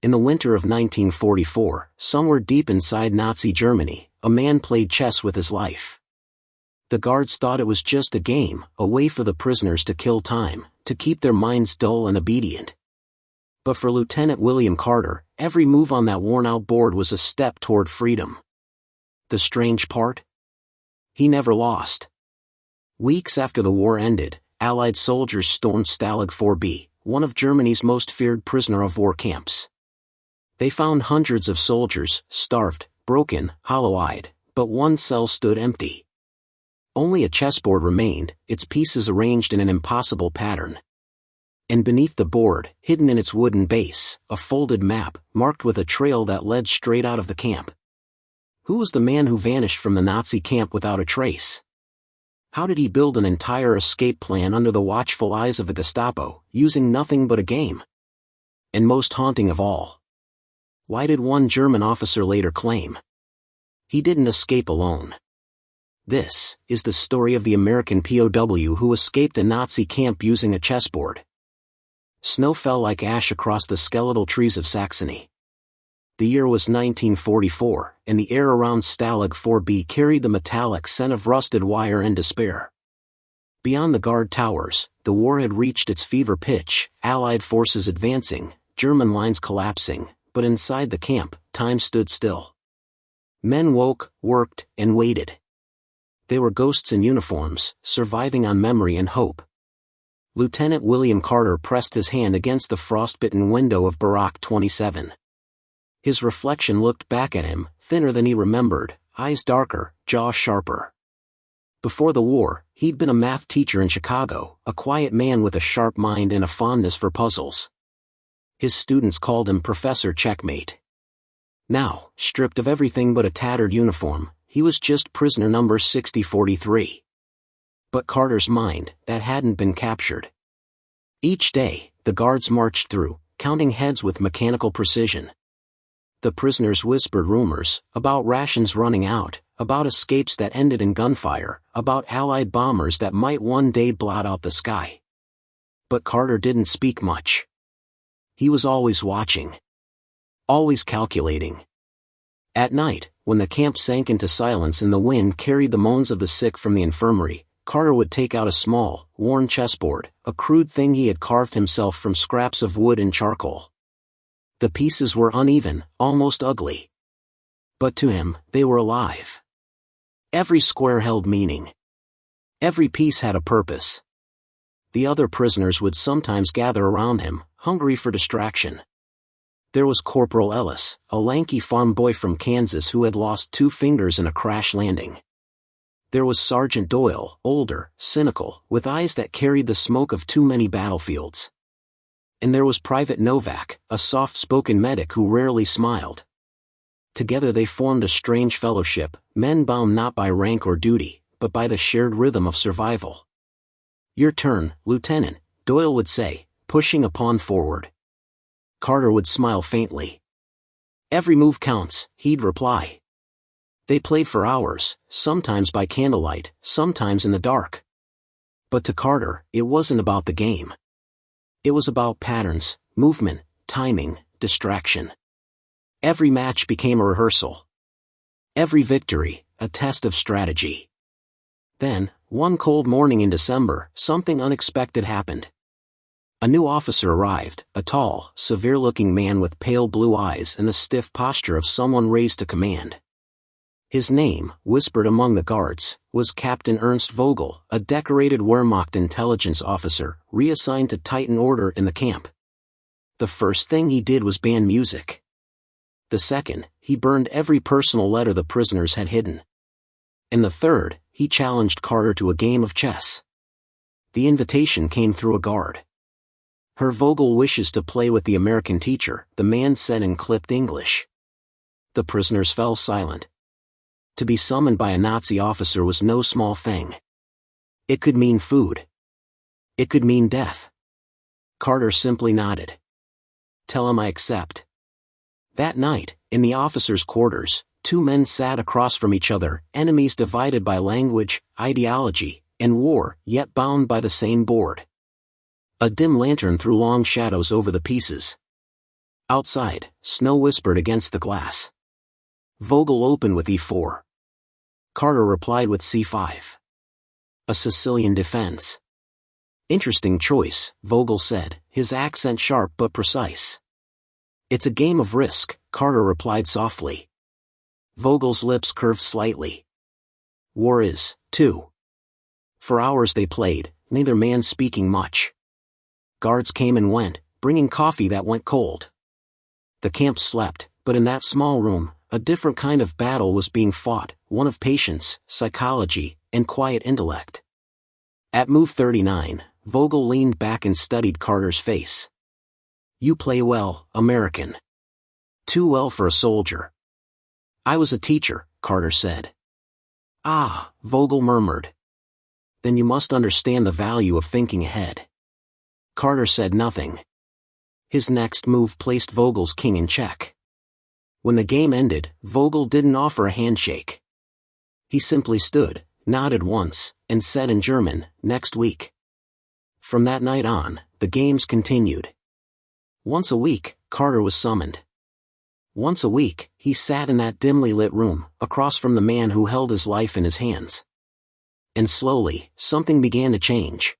In the winter of 1944, somewhere deep inside Nazi Germany, a man played chess with his life. The guards thought it was just a game, a way for the prisoners to kill time, to keep their minds dull and obedient. But for Lieutenant William Carter, every move on that worn-out board was a step toward freedom. The strange part? He never lost. Weeks after the war ended, Allied soldiers stormed Stalag 4B, one of Germany's most feared prisoner-of-war camps. They found hundreds of soldiers, starved, broken, hollow-eyed, but one cell stood empty. Only a chessboard remained, its pieces arranged in an impossible pattern. And beneath the board, hidden in its wooden base, a folded map, marked with a trail that led straight out of the camp. Who was the man who vanished from the Nazi camp without a trace? How did he build an entire escape plan under the watchful eyes of the Gestapo, using nothing but a game? And most haunting of all, why did one German officer later claim he didn't escape alone? This is the story of the American POW who escaped a Nazi camp using a chessboard. Snow fell like ash across the skeletal trees of Saxony. The year was 1944, and the air around Stalag 4B carried the metallic scent of rusted wire and despair. Beyond the guard towers, the war had reached its fever pitch, Allied forces advancing, German lines collapsing, but inside the camp, time stood still. Men woke, worked, and waited. They were ghosts in uniforms, surviving on memory and hope. Lieutenant William Carter pressed his hand against the frostbitten window of Barrack 27. His reflection looked back at him, thinner than he remembered, eyes darker, jaw sharper. Before the war, he'd been a math teacher in Chicago, a quiet man with a sharp mind and a fondness for puzzles. His students called him Professor Checkmate. Now, stripped of everything but a tattered uniform, he was just prisoner number 6043. But Carter's mind, that hadn't been captured. Each day, the guards marched through, counting heads with mechanical precision. The prisoners whispered rumors, about rations running out, about escapes that ended in gunfire, about Allied bombers that might one day blot out the sky. But Carter didn't speak much. He was always watching. Always calculating. At night, when the camp sank into silence and the wind carried the moans of the sick from the infirmary, Carter would take out a small, worn chessboard, a crude thing he had carved himself from scraps of wood and charcoal. The pieces were uneven, almost ugly. But to him, they were alive. Every square held meaning. Every piece had a purpose. The other prisoners would sometimes gather around him, hungry for distraction. There was Corporal Ellis, a lanky farm boy from Kansas who had lost 2 fingers in a crash landing. There was Sergeant Doyle, older, cynical, with eyes that carried the smoke of too many battlefields. And there was Private Novak, a soft-spoken medic who rarely smiled. Together they formed a strange fellowship, men bound not by rank or duty, but by the shared rhythm of survival. "Your turn, Lieutenant," Doyle would say, pushing a pawn forward. Carter would smile faintly. "Every move counts," he'd reply. They played for hours, sometimes by candlelight, sometimes in the dark. But to Carter, it wasn't about the game. It was about patterns, movement, timing, distraction. Every match became a rehearsal. Every victory, a test of strategy. Then, one cold morning in December, something unexpected happened. A new officer arrived, a tall, severe-looking man with pale blue eyes and the stiff posture of someone raised to command. His name, whispered among the guards, was Captain Ernst Vogel, a decorated Wehrmacht intelligence officer, reassigned to tighten order in the camp. The first thing he did was ban music. The second, he burned every personal letter the prisoners had hidden. And the third, he challenged Carter to a game of chess. The invitation came through a guard. "Herr Vogel wishes to play with the American teacher," the man said in clipped English. The prisoners fell silent. To be summoned by a Nazi officer was no small thing. It could mean food. It could mean death. Carter simply nodded. "Tell him I accept." That night, in the officers' quarters, 2 men sat across from each other, enemies divided by language, ideology, and war, yet bound by the same board. A dim lantern threw long shadows over the pieces. Outside, snow whispered against the glass. Vogel opened with e4. Carter replied with c5. A Sicilian defense. Interesting choice, Vogel said, his accent sharp but precise. It's a game of risk, Carter replied softly. Vogel's lips curved slightly. War is, too. For hours they played, neither man speaking much. Guards came and went, bringing coffee that went cold. The camp slept, but in that small room, a different kind of battle was being fought, one of patience, psychology, and quiet intellect. At move 39, Vogel leaned back and studied Carter's face. You play well, American. Too well for a soldier. I was a teacher, Carter said. Ah, Vogel murmured. Then you must understand the value of thinking ahead. Carter said nothing. His next move placed Vogel's king in check. When the game ended, Vogel didn't offer a handshake. He simply stood, nodded once, and said in German, "Next week." From that night on, the games continued. Once a week, Carter was summoned. Once a week, he sat in that dimly lit room, across from the man who held his life in his hands. And slowly, something began to change.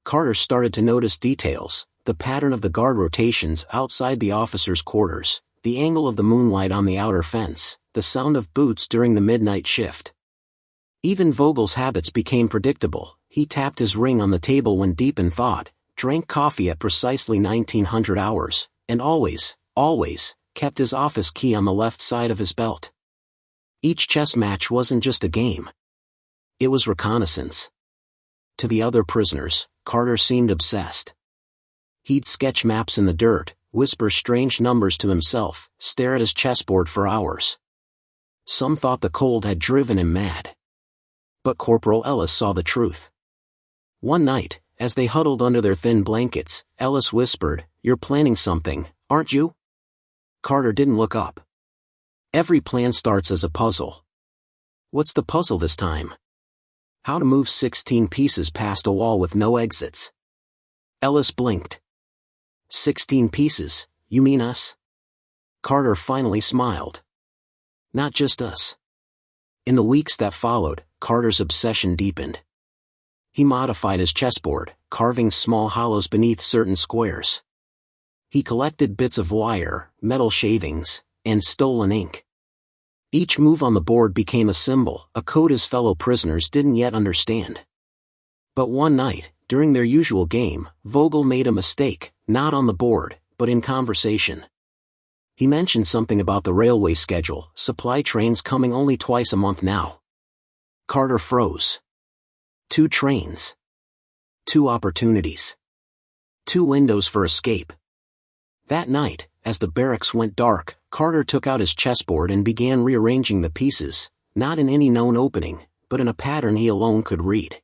Carter started to notice details, the pattern of the guard rotations outside the officers' quarters, the angle of the moonlight on the outer fence, the sound of boots during the midnight shift. Even Vogel's habits became predictable. He tapped his ring on the table when deep in thought, drank coffee at precisely 1900 hours, and always, kept his office key on the left side of his belt. Each chess match wasn't just a game. It was reconnaissance. To the other prisoners, Carter seemed obsessed. He'd sketch maps in the dirt, whisper strange numbers to himself, stare at his chessboard for hours. Some thought the cold had driven him mad. But Corporal Ellis saw the truth. One night, as they huddled under their thin blankets, Ellis whispered, "You're planning something, aren't you?" Carter didn't look up. Every plan starts as a puzzle. What's the puzzle this time? How to move 16 pieces past a wall with no exits. Ellis blinked. 16 pieces, you mean us? Carter finally smiled. Not just us. In the weeks that followed, Carter's obsession deepened. He modified his chessboard, carving small hollows beneath certain squares. He collected bits of wire, metal shavings, and stolen ink. Each move on the board became a symbol, a code his fellow prisoners didn't yet understand. But one night, during their usual game, Vogel made a mistake, not on the board, but in conversation. He mentioned something about the railway schedule, supply trains coming only twice a month now. Carter froze. 2 trains. 2 opportunities. 2 windows for escape. That night, as the barracks went dark, Carter took out his chessboard and began rearranging the pieces, not in any known opening, but in a pattern he alone could read.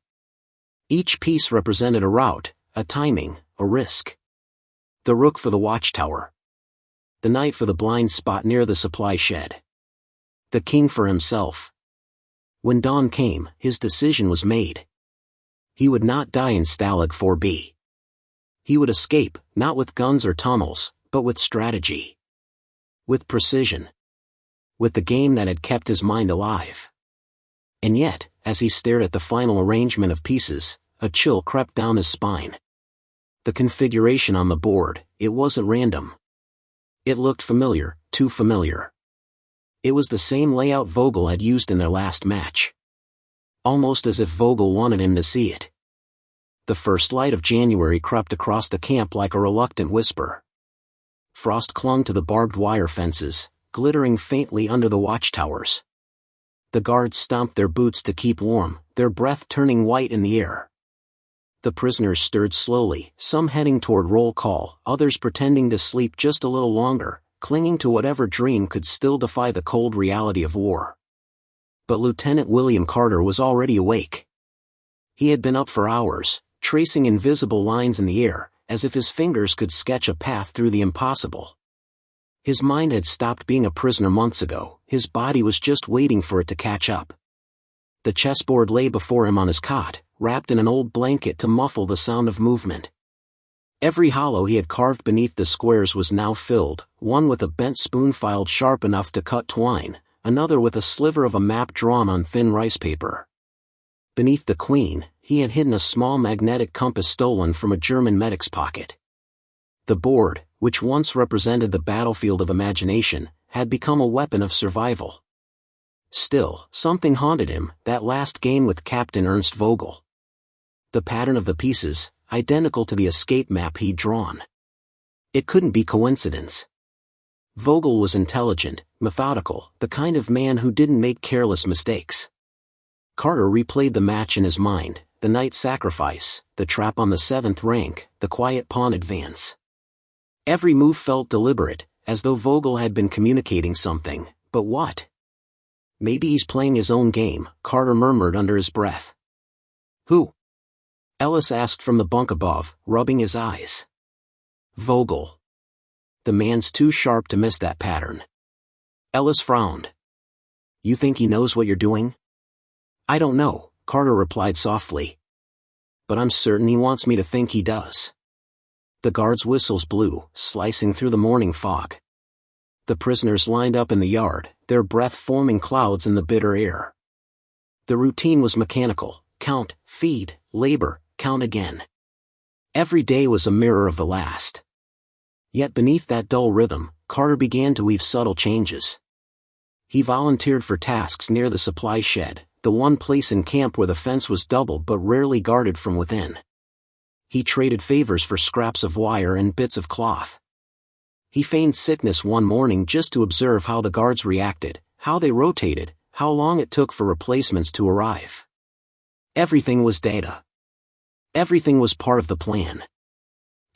Each piece represented a route, a timing, a risk. The rook for the watchtower. The knight for the blind spot near the supply shed. The king for himself. When dawn came, his decision was made. He would not die in Stalag 4B. He would escape, not with guns or tunnels, but with strategy. With precision. With the game that had kept his mind alive. And yet, as he stared at the final arrangement of pieces, a chill crept down his spine. The configuration on the board, it wasn't random. It looked familiar, too familiar. It was the same layout Vogel had used in their last match. Almost as if Vogel wanted him to see it. The first light of January crept across the camp like a reluctant whisper. Frost clung to the barbed wire fences, glittering faintly under the watchtowers. The guards stomped their boots to keep warm, their breath turning white in the air. The prisoners stirred slowly, some heading toward roll call, others pretending to sleep just a little longer, clinging to whatever dream could still defy the cold reality of war. But Lieutenant William Carter was already awake. He had been up for hours, tracing invisible lines in the air, as if his fingers could sketch a path through the impossible. His mind had stopped being a prisoner months ago, his body was just waiting for it to catch up. The chessboard lay before him on his cot, wrapped in an old blanket to muffle the sound of movement. Every hollow he had carved beneath the squares was now filled, one with a bent spoon filed sharp enough to cut twine, another with a sliver of a map drawn on thin rice paper. Beneath the queen, he had hidden a small magnetic compass stolen from a German medic's pocket. The board, which once represented the battlefield of imagination, had become a weapon of survival. Still, something haunted him, that last game with Captain Ernst Vogel. The pattern of the pieces, identical to the escape map he'd drawn. It couldn't be coincidence. Vogel was intelligent, methodical, the kind of man who didn't make careless mistakes. Carter replayed the match in his mind, the knight sacrifice, the trap on the 7th rank, the quiet pawn advance. Every move felt deliberate, as though Vogel had been communicating something, but what? Maybe he's playing his own game, Carter murmured under his breath. Who? Ellis asked from the bunk above, rubbing his eyes. Vogel. The man's too sharp to miss that pattern. Ellis frowned. You think he knows what you're doing? I don't know, Carter replied softly. But I'm certain he wants me to think he does. The guards' whistles blew, slicing through the morning fog. The prisoners lined up in the yard, their breath forming clouds in the bitter air. The routine was mechanical: count, feed, labor, count again. Every day was a mirror of the last. Yet beneath that dull rhythm, Carter began to weave subtle changes. He volunteered for tasks near the supply shed, the one place in camp where the fence was doubled but rarely guarded from within. He traded favors for scraps of wire and bits of cloth. He feigned sickness one morning just to observe how the guards reacted, how they rotated, how long it took for replacements to arrive. Everything was data. Everything was part of the plan.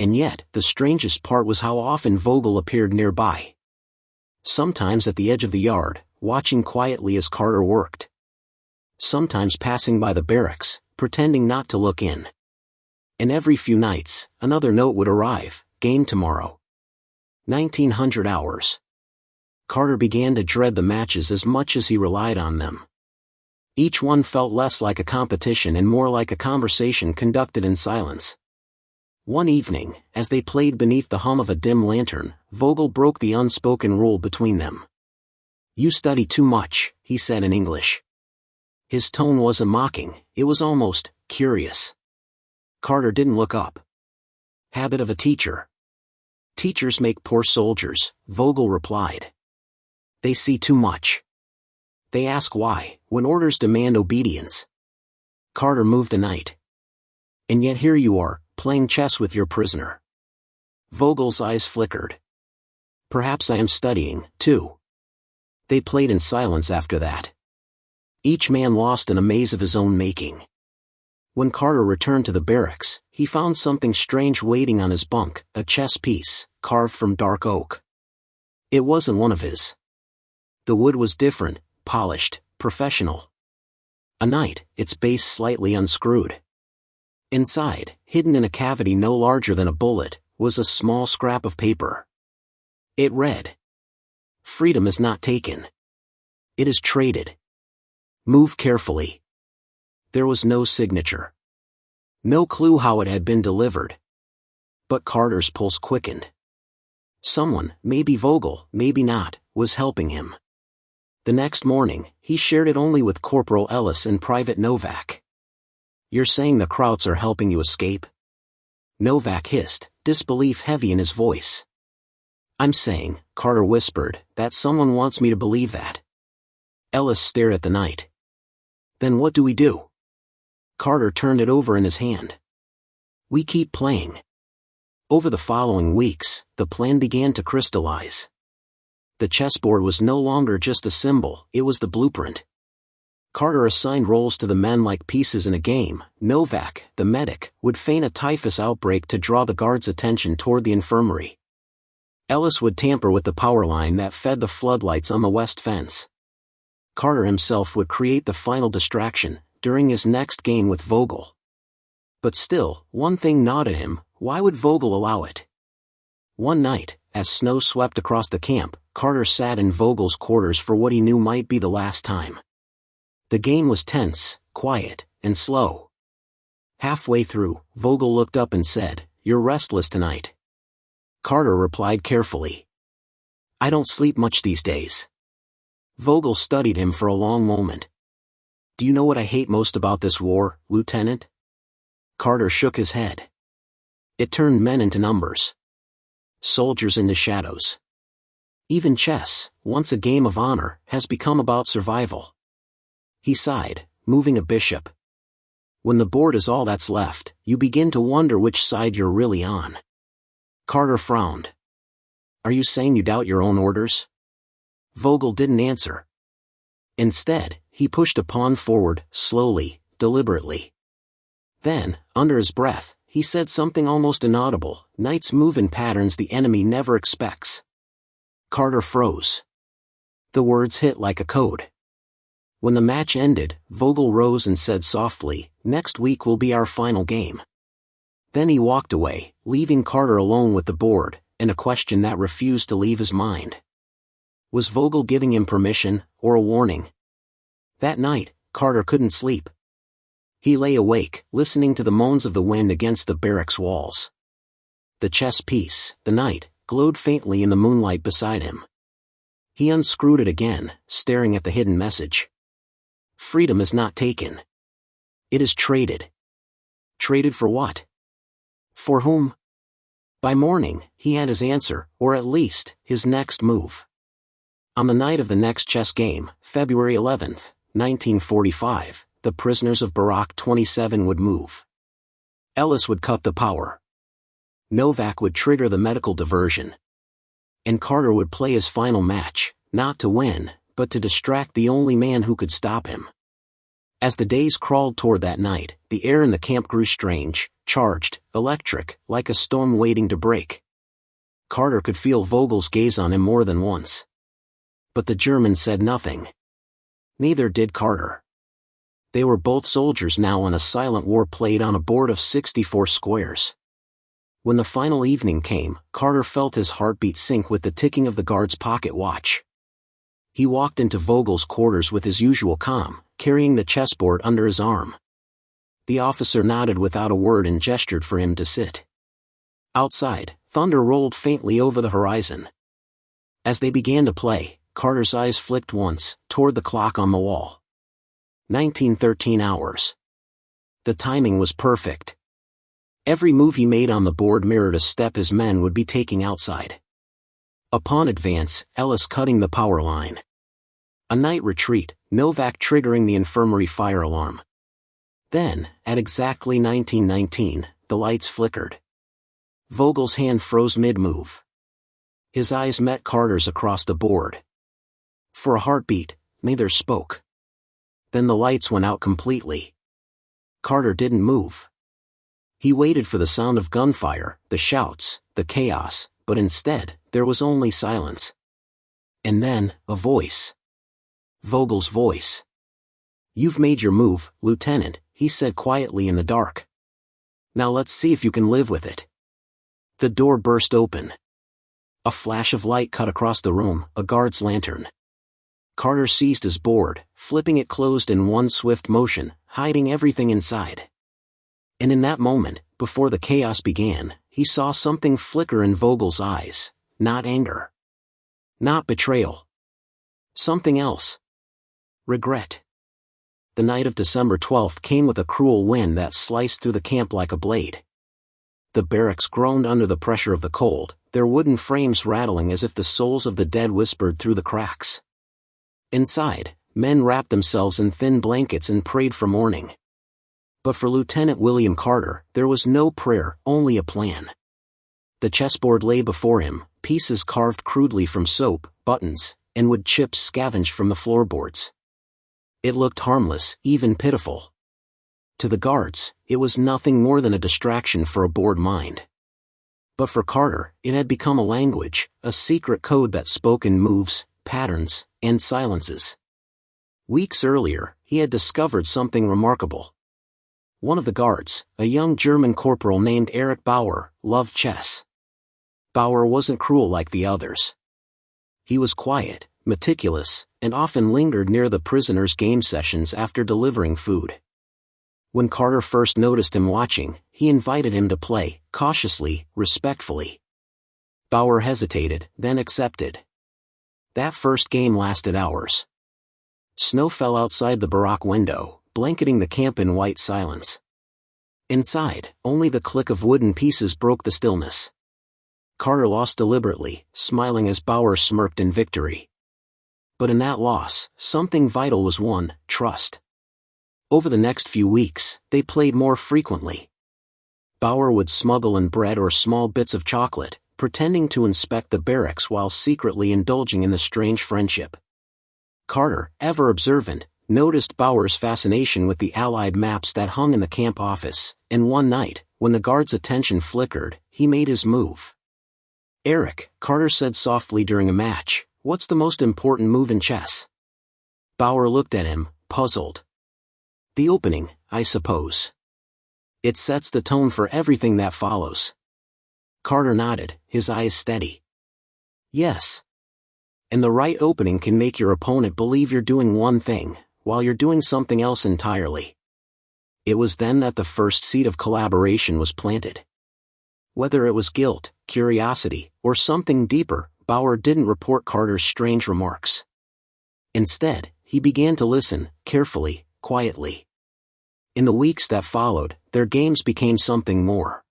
And yet, the strangest part was how often Vogel appeared nearby. Sometimes at the edge of the yard, watching quietly as Carter worked. Sometimes passing by the barracks, pretending not to look in. And every few nights, another note would arrive: game tomorrow. 1900 hours. Carter began to dread the matches as much as he relied on them. Each one felt less like a competition and more like a conversation conducted in silence. One evening, as they played beneath the hum of a dim lantern, Vogel broke the unspoken rule between them. You study too much, he said in English. His tone wasn't mocking, it was almost curious. Carter didn't look up. Habit of a teacher. Teachers make poor soldiers, Vogel replied. They see too much. They ask why, when orders demand obedience. Carter moved a knight. And yet here you are, playing chess with your prisoner. Vogel's eyes flickered. Perhaps I am studying, too. They played in silence after that. Each man lost in a maze of his own making. When Carter returned to the barracks, he found something strange waiting on his bunk, a chess piece, carved from dark oak. It wasn't one of his. The wood was different, polished, professional. A knight, its base slightly unscrewed. Inside, hidden in a cavity no larger than a bullet, was a small scrap of paper. It read: Freedom is not taken. It is traded. Move carefully. There was no signature. No clue how it had been delivered. But Carter's pulse quickened. Someone, maybe Vogel, maybe not, was helping him. The next morning, he shared it only with Corporal Ellis and Private Novak. You're saying the Krauts are helping you escape? Novak hissed, disbelief heavy in his voice. I'm saying, Carter whispered, that someone wants me to believe that. Ellis stared at the knight. Then what do we do? Carter turned it over in his hand. We keep playing. Over the following weeks, the plan began to crystallize. The chessboard was no longer just a symbol, it was the blueprint. Carter assigned roles to the men like pieces in a game. Novak, the medic, would feign a typhus outbreak to draw the guards' attention toward the infirmary. Ellis would tamper with the power line that fed the floodlights on the west fence. Carter himself would create the final distraction, during his next game with Vogel. But still, one thing gnawed at him: why would Vogel allow it? One night, as snow swept across the camp, Carter sat in Vogel's quarters for what he knew might be the last time. The game was tense, quiet, and slow. Halfway through, Vogel looked up and said, you're restless tonight." Carter replied carefully. "I don't sleep much these days." Vogel studied him for a long moment. "Do you know what I hate most about this war, Lieutenant?" Carter shook his head. "It turned men into numbers. Soldiers into shadows. Even chess, once a game of honor, has become about survival." He sighed, moving a bishop. "When the board is all that's left, you begin to wonder which side you're really on." Carter frowned. "Are you saying you doubt your own orders?" Vogel didn't answer. Instead, he pushed a pawn forward, slowly, deliberately. Then, under his breath, he said something almost inaudible, "Knights move in patterns the enemy never expects." Carter froze. The words hit like a code. When the match ended, Vogel rose and said softly, "Next week will be our final game." Then he walked away, leaving Carter alone with the board, and a question that refused to leave his mind. Was Vogel giving him permission, or a warning? That night, Carter couldn't sleep. He lay awake, listening to the moans of the wind against the barracks walls. The chess piece, the knight, glowed faintly in the moonlight beside him. He unscrewed it again, staring at the hidden message. Freedom is not taken. It is traded. Traded for what? For whom? By morning, he had his answer, or at least, his next move. On the night of the next chess game, February 11th, 1945, the prisoners of Barrack 27 would move. Ellis would cut the power. Novak would trigger the medical diversion. And Carter would play his final match, not to win, but to distract the only man who could stop him. As the days crawled toward that night, the air in the camp grew strange, charged, electric, like a storm waiting to break. Carter could feel Vogel's gaze on him more than once. But the German said nothing. Neither did Carter. They were both soldiers now on a silent war played on a board of 64 squares. When the final evening came, Carter felt his heartbeat sync with the ticking of the guard's pocket watch. He walked into Vogel's quarters with his usual calm, carrying the chessboard under his arm. The officer nodded without a word and gestured for him to sit. Outside, thunder rolled faintly over the horizon. As they began to play, Carter's eyes flicked once, toward the clock on the wall. 1913 hours. The timing was perfect. Every move he made on the board mirrored a step his men would be taking outside. A pawn advance, Ellis cutting the power line. A night retreat, Novak triggering the infirmary fire alarm. Then, at exactly 1919, the lights flickered. Vogel's hand froze mid-move. His eyes met Carter's across the board. For a heartbeat, neither spoke. Then the lights went out completely. Carter didn't move. He waited for the sound of gunfire, the shouts, the chaos, but instead, there was only silence. And then, a voice. Vogel's voice. "You've made your move, Lieutenant," he said quietly in the dark. "Now let's see if you can live with it." The door burst open. A flash of light cut across the room, a guard's lantern. Carter seized his board, flipping it closed in one swift motion, hiding everything inside. And in that moment, before the chaos began, he saw something flicker in Vogel's eyes, not anger. Not betrayal. Something else. Regret. The night of December 12th came with a cruel wind that sliced through the camp like a blade. The barracks groaned under the pressure of the cold, their wooden frames rattling as if the souls of the dead whispered through the cracks. Inside, men wrapped themselves in thin blankets and prayed for morning. But for Lieutenant William Carter, there was no prayer, only a plan. The chessboard lay before him, pieces carved crudely from soap, buttons, and wood chips scavenged from the floorboards. It looked harmless, even pitiful. To the guards, it was nothing more than a distraction for a bored mind. But for Carter, it had become a language, a secret code that spoke in moves, patterns, and silences. Weeks earlier, he had discovered something remarkable. One of the guards, a young German corporal named Erich Bauer, loved chess. Bauer wasn't cruel like the others. He was quiet, meticulous, and often lingered near the prisoners' game sessions after delivering food. When Carter first noticed him watching, he invited him to play, cautiously, respectfully. Bauer hesitated, then accepted. That first game lasted hours. Snow fell outside the barack window, blanketing the camp in white silence. Inside, only the click of wooden pieces broke the stillness. Carter lost deliberately, smiling as Bauer smirked in victory. But in that loss, something vital was won: trust. Over the next few weeks, they played more frequently. Bauer would smuggle in bread or small bits of chocolate, pretending to inspect the barracks while secretly indulging in the strange friendship. Carter, ever observant, noticed Bauer's fascination with the Allied maps that hung in the camp office, and one night, when the guard's attention flickered, he made his move. "Eric," Carter said softly during a match, "what's the most important move in chess?" Bauer looked at him, puzzled. "The opening, I suppose. It sets the tone for everything that follows." Carter nodded, his eyes steady. "Yes. And the right opening can make your opponent believe you're doing one thing, while you're doing something else entirely." It was then that the first seed of collaboration was planted. Whether it was guilt, curiosity, or something deeper, Bauer didn't report Carter's strange remarks. Instead, he began to listen, carefully, quietly. In the weeks that followed, their games became something more.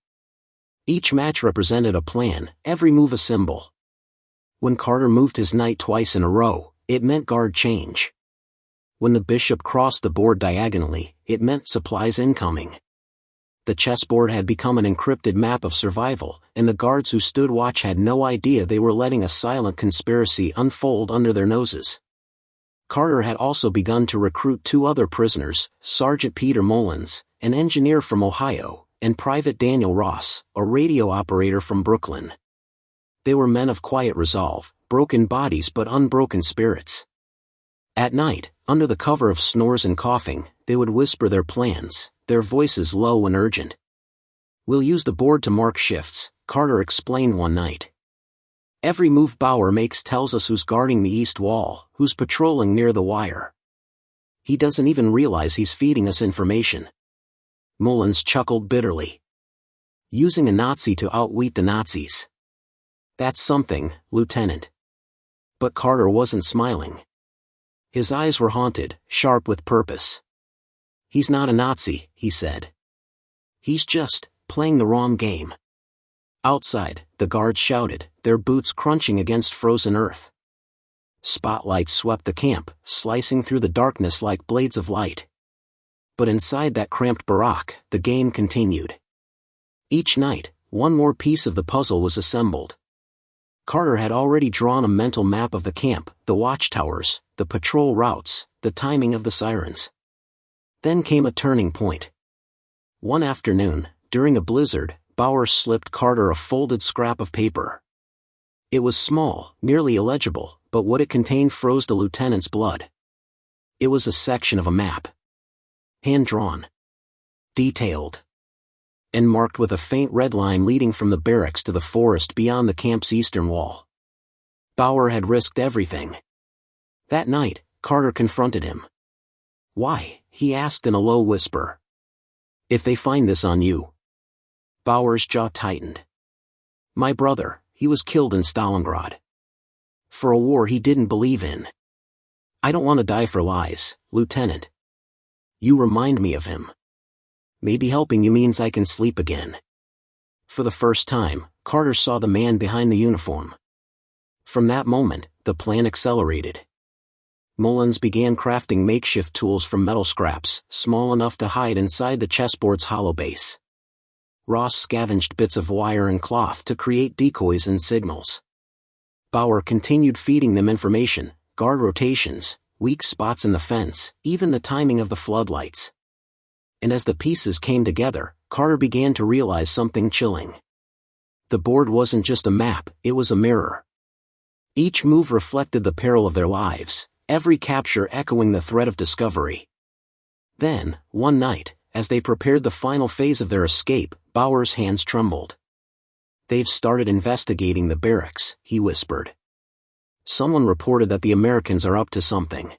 Each match represented a plan, every move a symbol. When Carter moved his knight twice in a row, it meant guard change. When the bishop crossed the board diagonally, it meant supplies incoming. The chessboard had become an encrypted map of survival, and the guards who stood watch had no idea they were letting a silent conspiracy unfold under their noses. Carter had also begun to recruit 2 other prisoners, Sergeant Peter Mullins, an engineer from Ohio, and Private Daniel Ross, a radio operator from Brooklyn. They were men of quiet resolve, broken bodies but unbroken spirits. At night, under the cover of snores and coughing, they would whisper their plans, their voices low and urgent. "We'll use the board to mark shifts," Carter explained one night. "Every move Bauer makes tells us who's guarding the east wall, who's patrolling near the wire. He doesn't even realize he's feeding us information." Mullins chuckled bitterly. "Using a Nazi to outwit the Nazis. That's something, Lieutenant." But Carter wasn't smiling. His eyes were haunted, sharp with purpose. "He's not a Nazi," he said. "He's just playing the wrong game." Outside, the guards shouted, their boots crunching against frozen earth. Spotlights swept the camp, slicing through the darkness like blades of light. But inside that cramped barack, the game continued. Each night, one more piece of the puzzle was assembled. Carter had already drawn a mental map of the camp, the watchtowers, the patrol routes, the timing of the sirens. Then came a turning point. One afternoon, during a blizzard, Bauer slipped Carter a folded scrap of paper. It was small, nearly illegible, but what it contained froze the lieutenant's blood. It was a section of a map. Hand-drawn. Detailed. And marked with a faint red line leading from the barracks to the forest beyond the camp's eastern wall. Bauer had risked everything. That night, Carter confronted him. "Why?" he asked in a low whisper. "If they find this on you." Bauer's jaw tightened. "My brother, he was killed in Stalingrad. For a war he didn't believe in. I don't want to die for lies, Lieutenant. You remind me of him. Maybe helping you means I can sleep again." For the first time, Carter saw the man behind the uniform. From that moment, the plan accelerated. Mullins began crafting makeshift tools from metal scraps, small enough to hide inside the chessboard's hollow base. Ross scavenged bits of wire and cloth to create decoys and signals. Bauer continued feeding them information, guard rotations, weak spots in the fence, even the timing of the floodlights. And as the pieces came together, Carter began to realize something chilling. The board wasn't just a map, it was a mirror. Each move reflected the peril of their lives, every capture echoing the threat of discovery. Then, one night, as they prepared the final phase of their escape, Bauer's hands trembled. "They've started investigating the barracks," he whispered. "Someone reported that the Americans are up to something.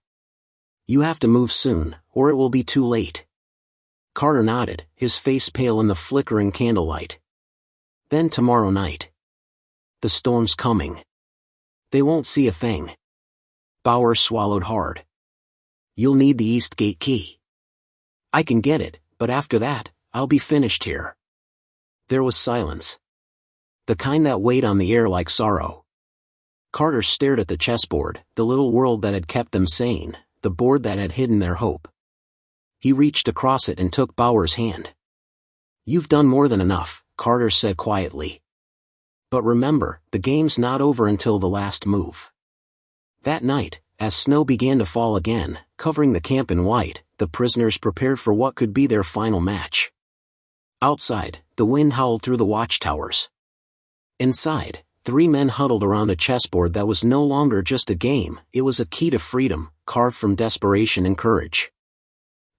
You have to move soon, or it will be too late." Carter nodded, his face pale in the flickering candlelight. Then tomorrow night. The storm's coming. They won't see a thing. Bauer swallowed hard. You'll need the East Gate key. I can get it, but after that, I'll be finished here. There was silence. The kind that weighed on the air like sorrow. Carter stared at the chessboard, the little world that had kept them sane, the board that had hidden their hope. He reached across it and took Bauer's hand. You've done more than enough, Carter said quietly. But remember, the game's not over until the last move. That night, as snow began to fall again, covering the camp in white, the prisoners prepared for what could be their final match. Outside, the wind howled through the watchtowers. Inside, 3 men huddled around a chessboard that was no longer just a game, it was a key to freedom, carved from desperation and courage.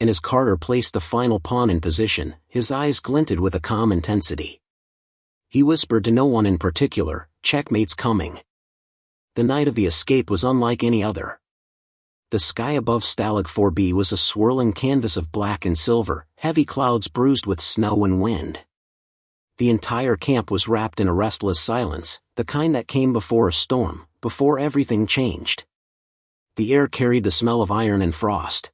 And as Carter placed the final pawn in position, his eyes glinted with a calm intensity. He whispered to no one in particular, "Checkmate's coming." The night of the escape was unlike any other. The sky above Stalag 4B was a swirling canvas of black and silver, heavy clouds bruised with snow and wind. The entire camp was wrapped in a restless silence, the kind that came before a storm, before everything changed. The air carried the smell of iron and frost.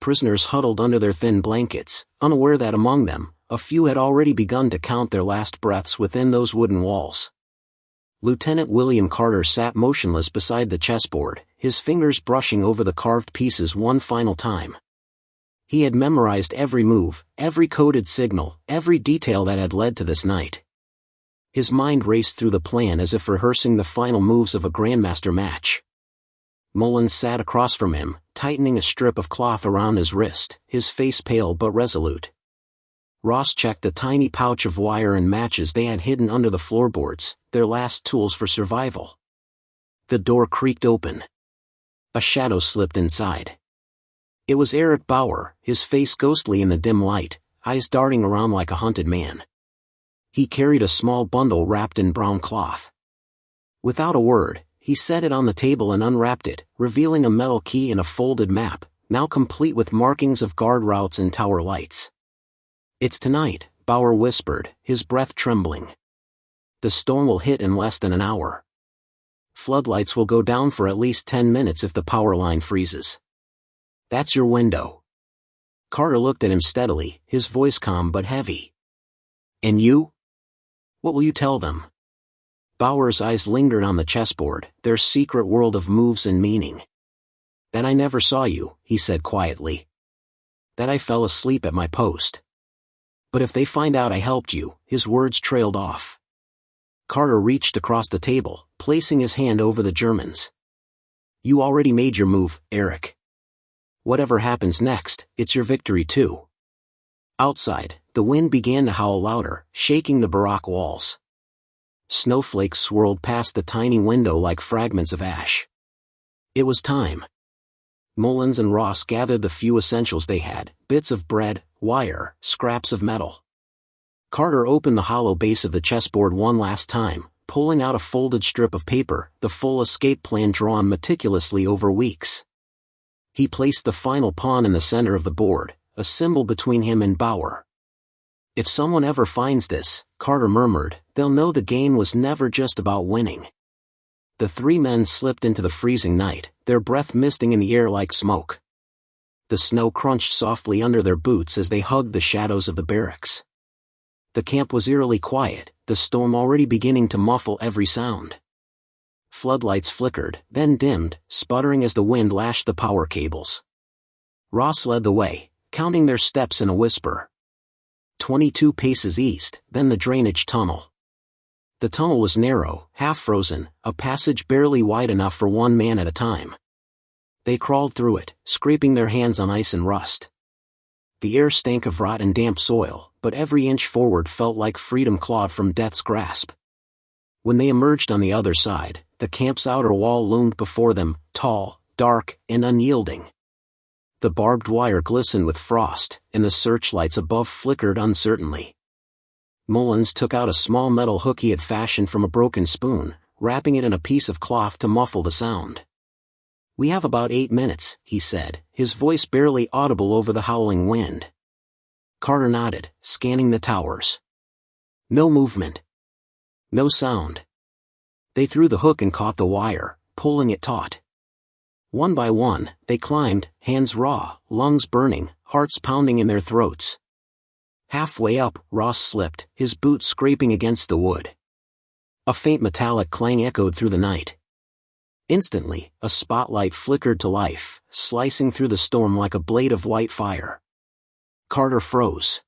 Prisoners huddled under their thin blankets, unaware that among them, a few had already begun to count their last breaths within those wooden walls. Lieutenant William Carter sat motionless beside the chessboard, his fingers brushing over the carved pieces one final time. He had memorized every move, every coded signal, every detail that had led to this night. His mind raced through the plan as if rehearsing the final moves of a grandmaster match. Mullins sat across from him, tightening a strip of cloth around his wrist, his face pale but resolute. Ross checked the tiny pouch of wire and matches they had hidden under the floorboards, their last tools for survival. The door creaked open. A shadow slipped inside. It was Eric Bauer, his face ghostly in the dim light, eyes darting around like a hunted man. He carried a small bundle wrapped in brown cloth. Without a word, he set it on the table and unwrapped it, revealing a metal key and a folded map, now complete with markings of guard routes and tower lights. "It's tonight," Bauer whispered, his breath trembling. "The storm will hit in less than an hour. Floodlights will go down for at least 10 minutes if the power line freezes. That's your window." Carter looked at him steadily, his voice calm but heavy. "And you? What will you tell them?" Bauer's eyes lingered on the chessboard, their secret world of moves and meaning. "That I never saw you," he said quietly. "That I fell asleep at my post. But if they find out I helped you," his words trailed off. Carter reached across the table, placing his hand over the German's. "You already made your move, Eric. Whatever happens next, it's your victory too." Outside, the wind began to howl louder, shaking the barrack walls. Snowflakes swirled past the tiny window like fragments of ash. It was time. Mullins and Ross gathered the few essentials they had, bits of bread, wire, scraps of metal. Carter opened the hollow base of the chessboard one last time, pulling out a folded strip of paper, the full escape plan drawn meticulously over weeks. He placed the final pawn in the center of the board, a symbol between him and Bauer. "If someone ever finds this," Carter murmured, "they'll know the game was never just about winning." The 3 men slipped into the freezing night, their breath misting in the air like smoke. The snow crunched softly under their boots as they hugged the shadows of the barracks. The camp was eerily quiet, the storm already beginning to muffle every sound. Floodlights flickered, then dimmed, sputtering as the wind lashed the power cables. Ross led the way, counting their steps in a whisper. 22 paces east, then the drainage tunnel. The tunnel was narrow, half-frozen, a passage barely wide enough for 1 man at a time. They crawled through it, scraping their hands on ice and rust. The air stank of rot and damp soil, but every inch forward felt like freedom clawed from death's grasp. When they emerged on the other side, the camp's outer wall loomed before them, tall, dark, and unyielding. The barbed wire glistened with frost, and the searchlights above flickered uncertainly. Mullins took out a small metal hook he had fashioned from a broken spoon, wrapping it in a piece of cloth to muffle the sound. "We have about 8 minutes," he said, his voice barely audible over the howling wind. Carter nodded, scanning the towers. No movement. No sound. They threw the hook and caught the wire, pulling it taut. One by one, they climbed, hands raw, lungs burning, hearts pounding in their throats. Halfway up, Ross slipped, his boots scraping against the wood. A faint metallic clang echoed through the night. Instantly, a spotlight flickered to life, slicing through the storm like a blade of white fire. Carter froze.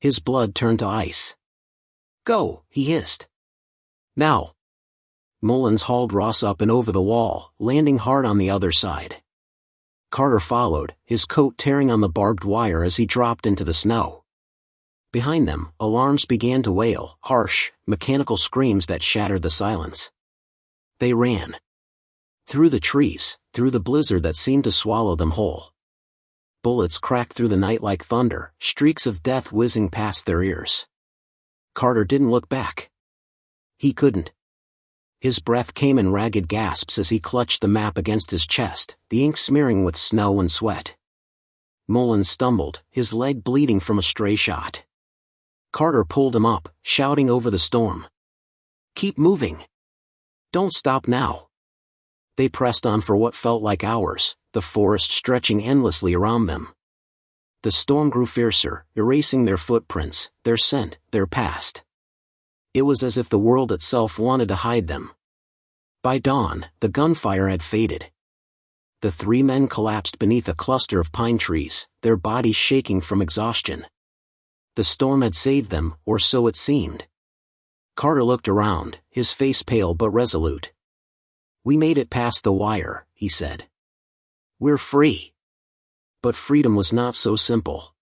His blood turned to ice. Go, he hissed. Now. Mullins hauled Ross up and over the wall, landing hard on the other side. Carter followed, his coat tearing on the barbed wire as he dropped into the snow. Behind them, alarms began to wail, harsh, mechanical screams that shattered the silence. They ran. Through the trees, through the blizzard that seemed to swallow them whole. Bullets cracked through the night like thunder, streaks of death whizzing past their ears. Carter didn't look back. He couldn't. His breath came in ragged gasps as he clutched the map against his chest, the ink smearing with snow and sweat. Mullins stumbled, his leg bleeding from a stray shot. Carter pulled him up, shouting over the storm. Keep moving. Don't stop now. They pressed on for what felt like hours, the forest stretching endlessly around them. The storm grew fiercer, erasing their footprints, their scent, their past. It was as if the world itself wanted to hide them. By dawn, the gunfire had faded. The three men collapsed beneath a cluster of pine trees, their bodies shaking from exhaustion. The storm had saved them, or so it seemed. Carter looked around, his face pale but resolute. We made it past the wire, he said. We're free. But freedom was not so simple.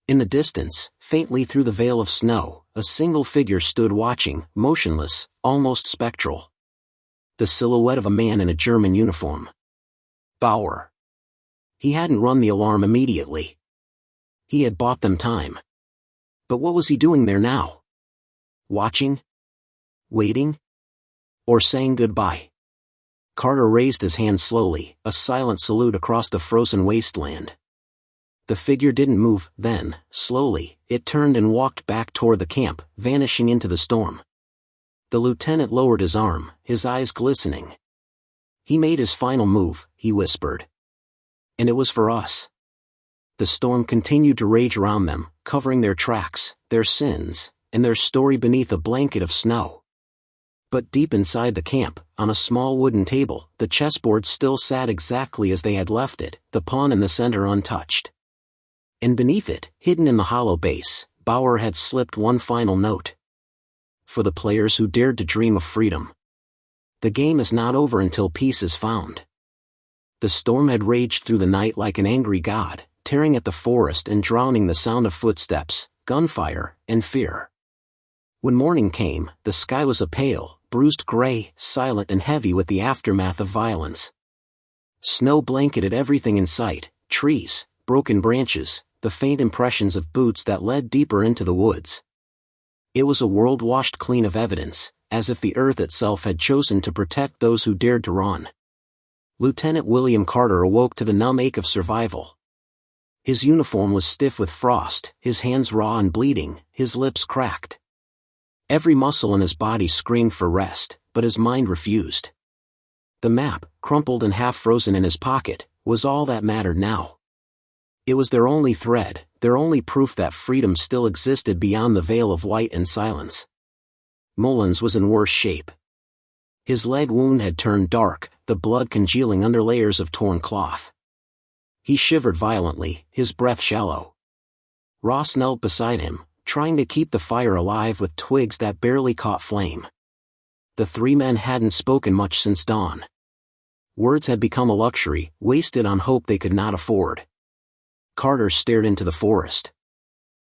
In the distance, faintly through the veil of snow, a single figure stood watching, motionless, almost spectral. The silhouette of a man in a German uniform. Bauer. He hadn't run the alarm immediately. He had bought them time. But what was he doing there now? Watching? Waiting? Or saying goodbye? Carter raised his hand slowly, a silent salute across the frozen wasteland. The figure didn't move, then, slowly, it turned and walked back toward the camp, vanishing into the storm. The lieutenant lowered his arm, his eyes glistening. He made his final move, he whispered. And it was for us. The storm continued to rage around them, covering their tracks, their sins, and their story beneath a blanket of snow. But deep inside the camp, on a small wooden table, the chessboard still sat exactly as they had left it, the pawn in the center untouched. And beneath it, hidden in the hollow base, Bauer had slipped one final note. For the players who dared to dream of freedom. The game is not over until peace is found. The storm had raged through the night like an angry god, tearing at the forest and drowning the sound of footsteps, gunfire, and fear. When morning came, the sky was a pale, bruised gray, silent and heavy with the aftermath of violence. Snow blanketed everything in sight, trees, broken branches, the faint impressions of boots that led deeper into the woods. It was a world washed clean of evidence, as if the earth itself had chosen to protect those who dared to run. Lieutenant William Carter awoke to the numb ache of survival. His uniform was stiff with frost, his hands raw and bleeding, his lips cracked. Every muscle in his body screamed for rest, but his mind refused. The map, crumpled and half-frozen in his pocket, was all that mattered now. It was their only thread, their only proof that freedom still existed beyond the veil of white and silence. Mullins was in worse shape. His leg wound had turned dark, the blood congealing under layers of torn cloth. He shivered violently, his breath shallow. Ross knelt beside him, trying to keep the fire alive with twigs that barely caught flame. The three men hadn't spoken much since dawn. Words had become a luxury, wasted on hope they could not afford. Carter stared into the forest.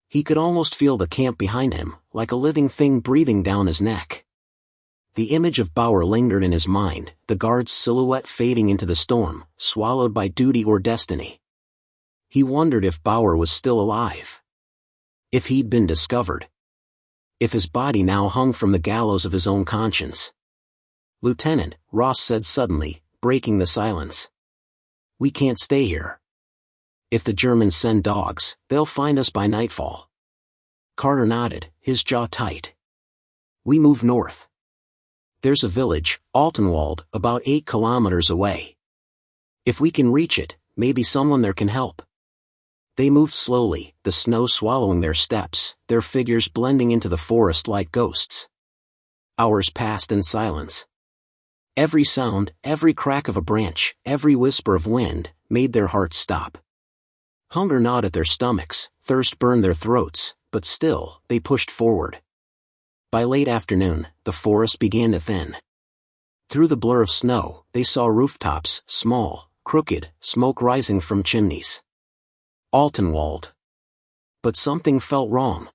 He could almost feel the camp behind him, like a living thing breathing down his neck. The image of Bauer lingered in his mind, the guard's silhouette fading into the storm, swallowed by duty or destiny. He wondered if Bauer was still alive. If he'd been discovered. If his body now hung from the gallows of his own conscience. "Lieutenant," Ross said suddenly, breaking the silence. "We can't stay here." If the Germans send dogs, they'll find us by nightfall. Carter nodded, his jaw tight. We move north. There's a village, Altenwald, about 8 kilometers away. If we can reach it, maybe someone there can help. They moved slowly, the snow swallowing their steps, their figures blending into the forest like ghosts. Hours passed in silence. Every sound, every crack of a branch, every whisper of wind, made their hearts stop. Hunger gnawed at their stomachs, thirst burned their throats, but still, they pushed forward. By late afternoon, the forest began to thin. Through the blur of snow, they saw rooftops, small, crooked, smoke rising from chimneys. Altenwald. But something felt wrong.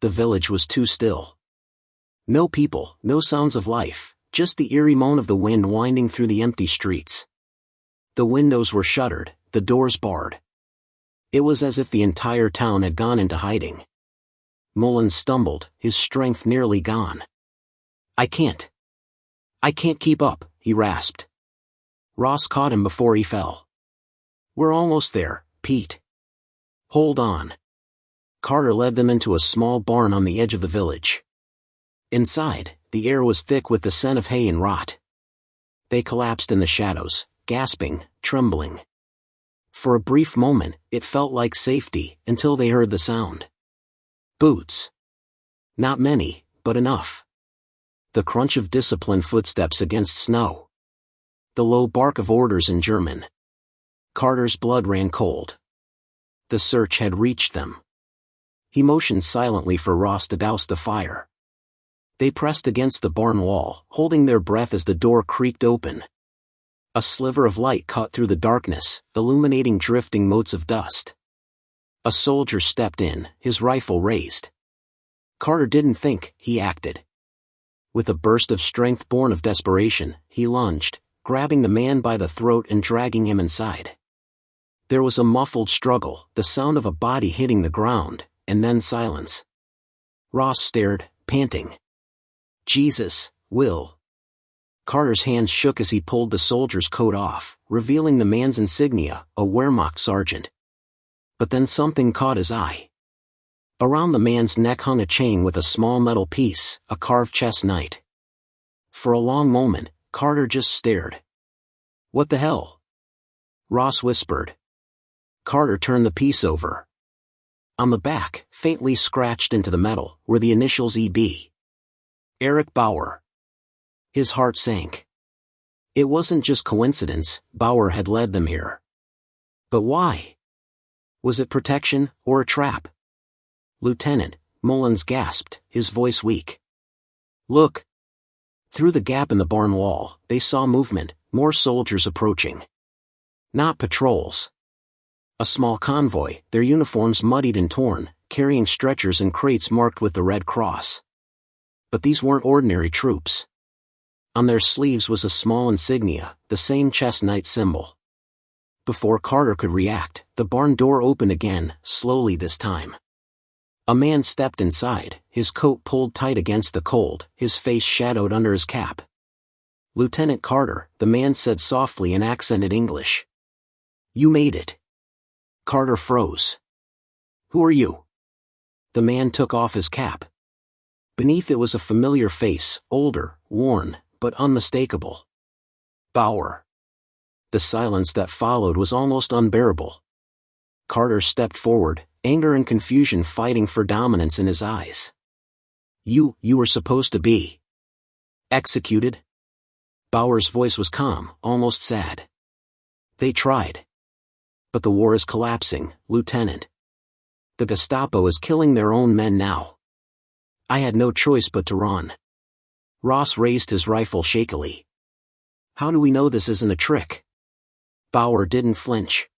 The village was too still. No people, no sounds of life, just the eerie moan of the wind winding through the empty streets. The windows were shuttered, the doors barred. It was as if the entire town had gone into hiding. Mullen stumbled, his strength nearly gone. I can't keep up, he rasped. Ross caught him before he fell. We're almost there, Pete. Hold on. Carter led them into a small barn on the edge of the village. Inside, the air was thick with the scent of hay and rot. They collapsed in the shadows, gasping, trembling. For a brief moment, it felt like safety, until they heard the sound. Boots. Not many, but enough. The crunch of disciplined footsteps against snow. The low bark of orders in German. Carter's blood ran cold. The search had reached them. He motioned silently for Ross to douse the fire. They pressed against the barn wall, holding their breath as the door creaked open. A sliver of light caught through the darkness, illuminating drifting motes of dust. A soldier stepped in, his rifle raised. Carter didn't think, he acted. With a burst of strength born of desperation, he lunged, grabbing the man by the throat and dragging him inside. There was a muffled struggle, the sound of a body hitting the ground, and then silence. Ross stared, panting. Jesus, Will. Carter's hands shook as he pulled the soldier's coat off, revealing the man's insignia, a Wehrmacht sergeant. But then something caught his eye. Around the man's neck hung a chain with a small metal piece, a carved chess knight. For a long moment, Carter just stared. What the hell? Ross whispered. Carter turned the piece over. On the back, faintly scratched into the metal, were the initials EB. Eric Bauer. His heart sank. It wasn't just coincidence, Bauer had led them here. But why? Was it protection, or a trap? Lieutenant, Mullins gasped, his voice weak. Look. Through the gap in the barn wall, they saw movement, more soldiers approaching. Not patrols. A small convoy, their uniforms muddied and torn, carrying stretchers and crates marked with the Red Cross. But these weren't ordinary troops. On their sleeves was a small insignia, the same chess knight symbol. Before Carter could react, the barn door opened again, slowly this time. A man stepped inside, his coat pulled tight against the cold, his face shadowed under his cap. Lieutenant Carter, the man said softly in accented English. You made it. Carter froze. Who are you? The man took off his cap. Beneath it was a familiar face, older, worn, but unmistakable. Bauer. The silence that followed was almost unbearable. Carter stepped forward, anger and confusion fighting for dominance in his eyes. You were supposed to be executed? Bauer's voice was calm, almost sad. They tried. But the war is collapsing, Lieutenant. The Gestapo is killing their own men now. I had no choice but to run. Ross raised his rifle shakily. How do we know this isn't a trick? Bauer didn't flinch.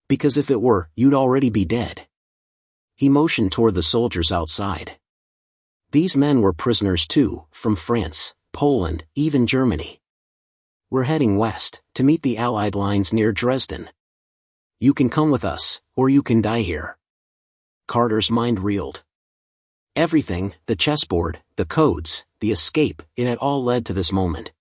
Because if it were, you'd already be dead. He motioned toward the soldiers outside. These men were prisoners too, from France, Poland, even Germany. We're heading west, to meet the Allied lines near Dresden. You can come with us, or you can die here. Carter's mind reeled. Everything, the chessboard, the codes, the escape, it had all led to this moment.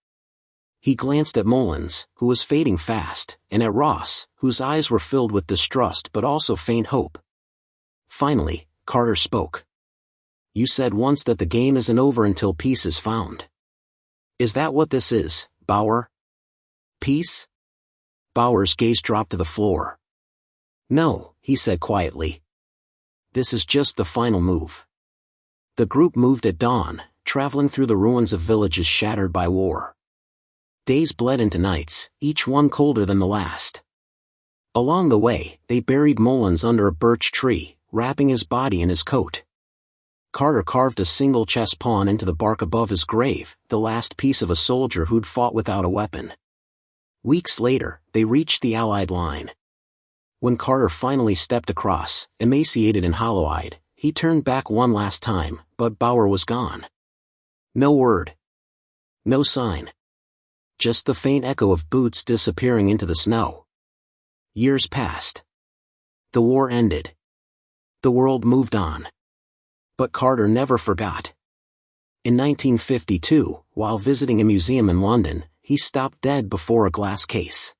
He glanced at Mullins, who was fading fast, and at Ross, whose eyes were filled with distrust but also faint hope. Finally, Carter spoke. "You said once that the game isn't over until peace is found. Is that what this is, Bauer? Peace?" Bauer's gaze dropped to the floor. "No," he said quietly. "This is just the final move." The group moved at dawn, traveling through the ruins of villages shattered by war. Days bled into nights, each one colder than the last. Along the way, they buried Mullins under a birch tree, wrapping his body in his coat. Carter carved a single chess pawn into the bark above his grave, the last piece of a soldier who'd fought without a weapon. Weeks later, they reached the Allied line. When Carter finally stepped across, emaciated and hollow-eyed, he turned back one last time, but Bauer was gone. No word. No sign. Just the faint echo of boots disappearing into the snow. Years passed. The war ended. The world moved on. But Carter never forgot. In 1952, while visiting a museum in London, he stopped dead before a glass case.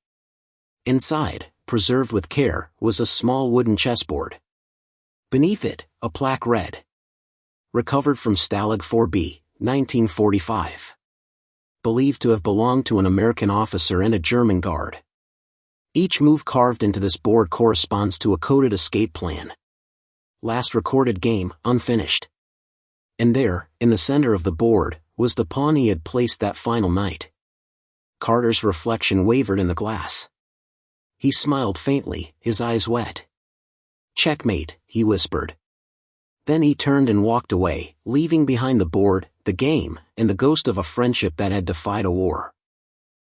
Inside, preserved with care, was a small wooden chessboard. Beneath it, a plaque read, "Recovered from Stalag 4B, 1945. Believed to have belonged to an American officer and a German guard." Each move carved into this board corresponds to a coded escape plan. Last recorded game, unfinished. And there, in the center of the board, was the pawn he had placed that final night. Carter's reflection wavered in the glass. He smiled faintly, his eyes wet. "Checkmate," he whispered. Then he turned and walked away, leaving behind the board, the game, and the ghost of a friendship that had defied a war.